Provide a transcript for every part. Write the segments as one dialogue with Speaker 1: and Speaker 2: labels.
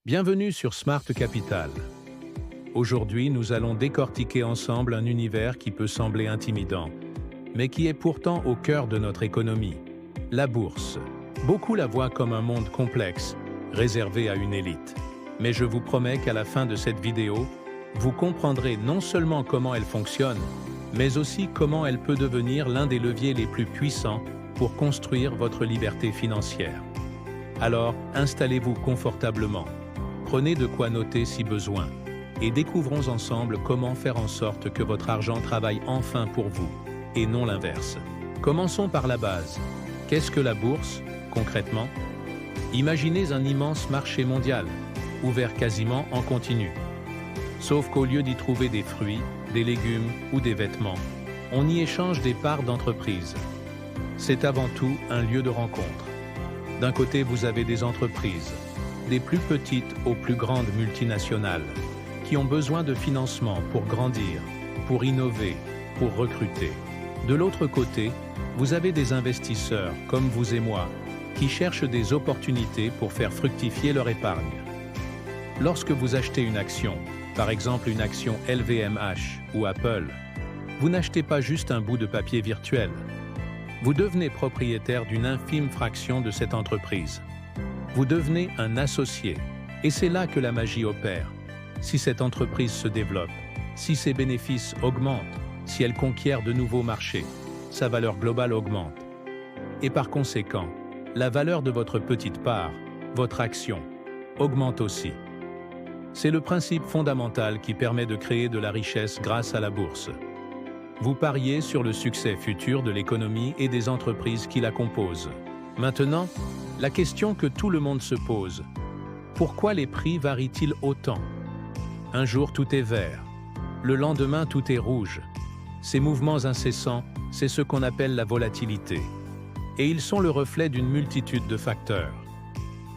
Speaker 1: Bienvenue sur Smart Capital. Aujourd'hui, nous allons décortiquer ensemble un univers qui peut sembler intimidant, mais qui est pourtant au cœur de notre économie, la bourse. Beaucoup la voient comme un monde complexe, réservé à une élite. Mais je vous promets qu'à la fin de cette vidéo, vous comprendrez non seulement comment elle fonctionne, mais aussi comment elle peut devenir l'un des leviers les plus puissants pour construire votre liberté financière. Alors, installez-vous confortablement. Prenez de quoi noter si besoin et découvrons ensemble comment faire en sorte que votre argent travaille enfin pour vous, et non l'inverse. Commençons par la base. Qu'est-ce que la bourse, concrètement? Imaginez un immense marché mondial, ouvert quasiment en continu. Sauf qu'au lieu d'y trouver des fruits, des légumes ou des vêtements, on y échange des parts d'entreprises. C'est avant tout un lieu de rencontre. D'un côté, vous avez des entreprises, des plus petites aux plus grandes multinationales, qui ont besoin de financement pour grandir, pour innover, pour recruter. De l'autre côté, vous avez des investisseurs, comme vous et moi, qui cherchent des opportunités pour faire fructifier leur épargne. Lorsque vous achetez une action, par exemple une action LVMH ou Apple, vous n'achetez pas juste un bout de papier virtuel. Vous devenez propriétaire d'une infime fraction de cette entreprise. Vous devenez un associé, et c'est là que la magie opère. Si cette entreprise se développe, si ses bénéfices augmentent, si elle conquiert de nouveaux marchés, sa valeur globale augmente. Et par conséquent, la valeur de votre petite part, votre action, augmente aussi. C'est le principe fondamental qui permet de créer de la richesse grâce à la bourse. Vous pariez sur le succès futur de l'économie et des entreprises qui la composent. Maintenant, la question que tout le monde se pose, pourquoi les prix varient-ils autant? Un jour tout est vert, le lendemain tout est rouge. Ces mouvements incessants, c'est ce qu'on appelle la volatilité. Et ils sont le reflet d'une multitude de facteurs.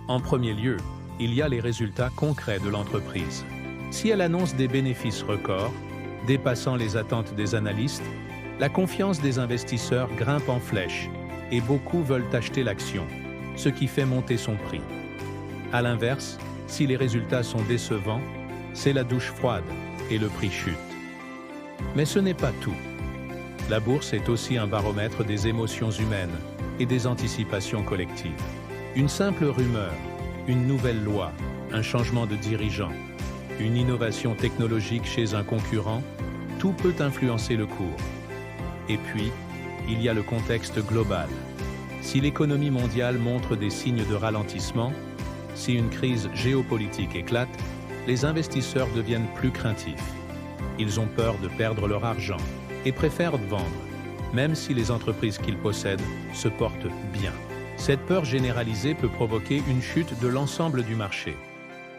Speaker 1: En premier lieu, il y a les résultats concrets de l'entreprise. Si elle annonce des bénéfices records, dépassant les attentes des analystes, la confiance des investisseurs grimpe en flèche et beaucoup veulent acheter l'action, ce qui fait monter son prix. À l'inverse, si les résultats sont décevants, c'est la douche froide et le prix chute. Mais ce n'est pas tout. La bourse est aussi un baromètre des émotions humaines et des anticipations collectives. Une simple rumeur, une nouvelle loi, un changement de dirigeant, une innovation technologique chez un concurrent, tout peut influencer le cours. Et puis, il y a le contexte global. Si l'économie mondiale montre des signes de ralentissement, si une crise géopolitique éclate, les investisseurs deviennent plus craintifs. Ils ont peur de perdre leur argent et préfèrent vendre, même si les entreprises qu'ils possèdent se portent bien. Cette peur généralisée peut provoquer une chute de l'ensemble du marché.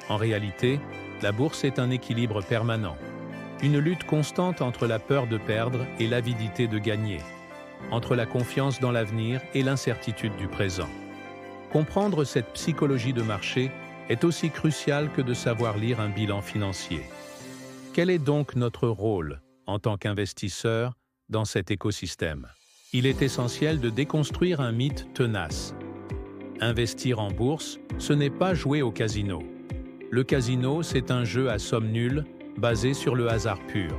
Speaker 1: En réalité, la bourse est un équilibre permanent, une lutte constante entre la peur de perdre et l'avidité de gagner, entre la confiance dans l'avenir et l'incertitude du présent. Comprendre cette psychologie de marché est aussi crucial que de savoir lire un bilan financier. Quel est donc notre rôle, en tant qu'investisseur, dans cet écosystème? Il est essentiel de déconstruire un mythe tenace. Investir en bourse, ce n'est pas jouer au casino. Le casino, c'est un jeu à somme nulle, basé sur le hasard pur.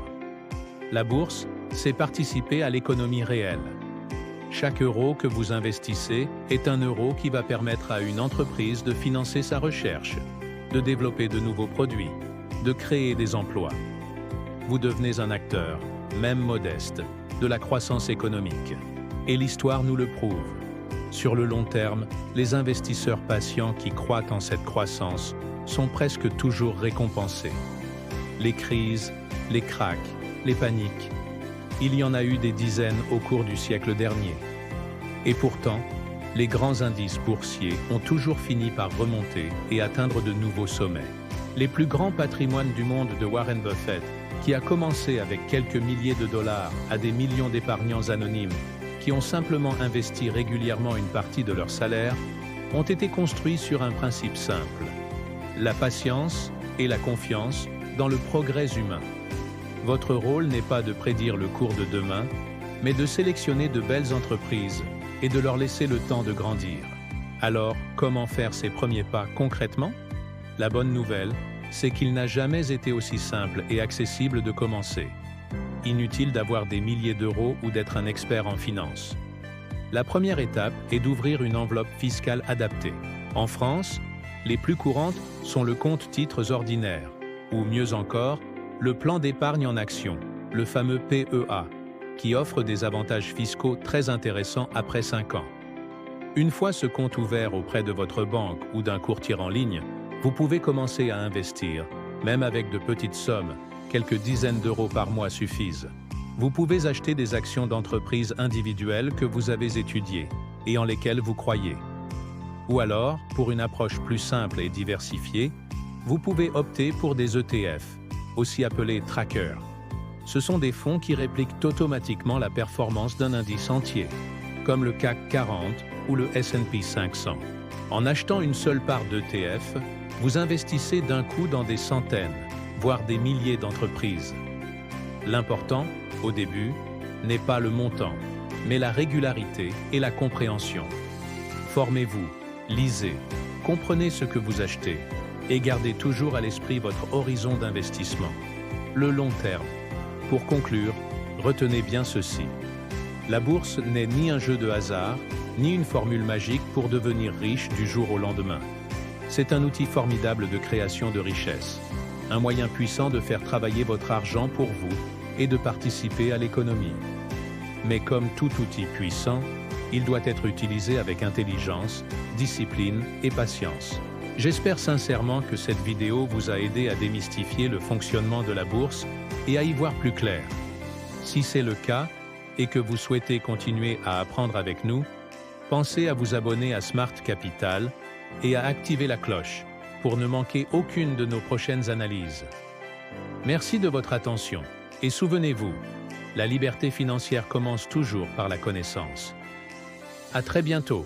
Speaker 1: La bourse, c'est participer à l'économie réelle. Chaque euro que vous investissez est un euro qui va permettre à une entreprise de financer sa recherche, de développer de nouveaux produits, de créer des emplois. Vous devenez un acteur, même modeste, de la croissance économique. Et l'histoire nous le prouve. Sur le long terme, les investisseurs patients qui croient en cette croissance sont presque toujours récompensés. Les crises, les krachs, les paniques, il y en a eu des dizaines au cours du siècle dernier. Et pourtant, les grands indices boursiers ont toujours fini par remonter et atteindre de nouveaux sommets. Les plus grands patrimoines du monde de Warren Buffett, qui a commencé avec quelques milliers de dollars à des millions d'épargnants anonymes qui ont simplement investi régulièrement une partie de leur salaire, ont été construits sur un principe simple: la patience et la confiance dans le progrès humain. Votre rôle n'est pas de prédire le cours de demain, mais de sélectionner de belles entreprises et de leur laisser le temps de grandir. Alors, comment faire ces premiers pas concrètement? La bonne nouvelle, c'est qu'il n'a jamais été aussi simple et accessible de commencer. Inutile d'avoir des milliers d'euros ou d'être un expert en finance. La première étape est d'ouvrir une enveloppe fiscale adaptée. En France, les plus courantes sont le compte titres ordinaires, ou mieux encore, le plan d'épargne en action, le fameux PEA, qui offre des avantages fiscaux très intéressants après 5 ans. Une fois ce compte ouvert auprès de votre banque ou d'un courtier en ligne, vous pouvez commencer à investir, même avec de petites sommes, quelques dizaines d'euros par mois suffisent. Vous pouvez acheter des actions d'entreprises individuelles que vous avez étudiées et en lesquelles vous croyez. Ou alors, pour une approche plus simple et diversifiée, vous pouvez opter pour des ETF, aussi appelés trackers. Ce sont des fonds qui répliquent automatiquement la performance d'un indice entier, comme le CAC 40 ou le S&P 500. En achetant une seule part d'ETF, vous investissez d'un coup dans des centaines, voire des milliers d'entreprises. L'important, au début, n'est pas le montant, mais la régularité et la compréhension. Formez-vous, lisez, comprenez ce que vous achetez et gardez toujours à l'esprit votre horizon d'investissement, le long terme. Pour conclure, retenez bien ceci. La bourse n'est ni un jeu de hasard, ni une formule magique pour devenir riche du jour au lendemain. C'est un outil formidable de création de richesse, un moyen puissant de faire travailler votre argent pour vous et de participer à l'économie. Mais comme tout outil puissant, il doit être utilisé avec intelligence, discipline et patience. J'espère sincèrement que cette vidéo vous a aidé à démystifier le fonctionnement de la bourse et à y voir plus clair. Si c'est le cas et que vous souhaitez continuer à apprendre avec nous, pensez à vous abonner à Smart Capital et à activer la cloche pour ne manquer aucune de nos prochaines analyses. Merci de votre attention et souvenez-vous, la liberté financière commence toujours par la connaissance. À très bientôt.